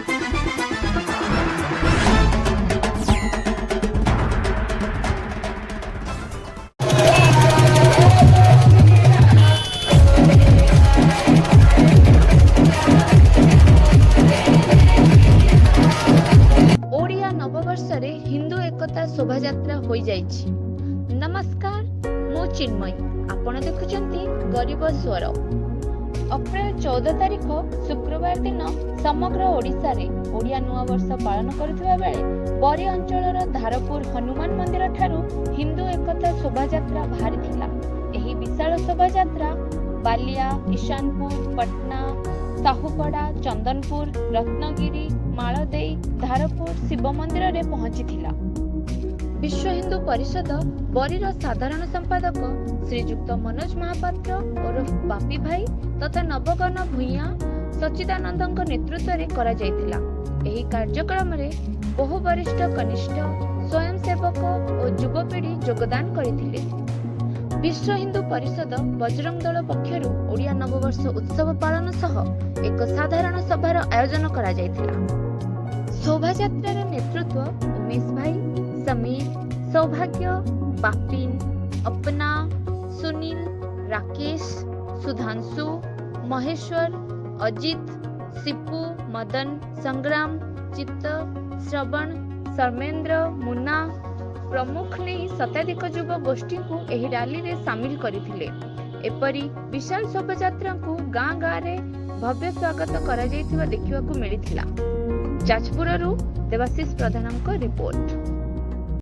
ओडिया नववर्ष रे हिंदू एकता शोभायात्रा होई जाइछि। नमस्कार, मु चिन्मयी, आपण देखुचंती गरीब स्वर। अप्रैल 14 तारिख शुक्रवार दिन समग्र ओडिशा रे ओडिया नुआ वर्ष पालन करुवा बेले बरी अंचलर धारपुर हनुमान मंदिर ठारू हिंदू एकता शोभायात्रा बाहरी थिला। एही विशाल शोभायात्रा बालिया, ईशानपुर, पटना, साहुपड़ा, चंदनपुर, रत्नगिरी, मालदेई, धारपुर शिव मंदिर रे पहुंची थिला। विश्व हिंदू परिषद बरीर साधारण संपादक श्रीजुक्त मनोज महापात्र ओरफ बापी भाई तथा नवगण भूया सच्चिदानंद नेतृत्व रे करा जायतिला। एही कार्यक्रम रे बहु वरिष्ठ कनिष्ठ स्वयंसेवक और युवपीढ़ी योगदान करथिले। विश्व हिंदू परिषद बजरंग दल पक्षरु ओडिया नववर्ष उत्सव पालन सह एक साधारण सभार आयोजन करा जायतिला। शोभायात्रार नेतृत्व उमेश भाई, समीर, सौभाग्य, बापिन, अपना, सुनील, राकेश, सुधांशु, महेश्वर, अजित, सिपू, मदन, संग्राम, चित्त, श्रवण, सर्मेंद्र, मुन्ना प्रमुख नहीं शताधिक युव गोष्ठी को एही रैली रे शामिल करथिले। एपरी विशाल शोभायात्रा को गाँ गाँ रे भव्य स्वागत करा जायथिबा देखिबाकू मिलिथिला। जाजपुररू देवाशीष प्रधानक रिपोर्ट।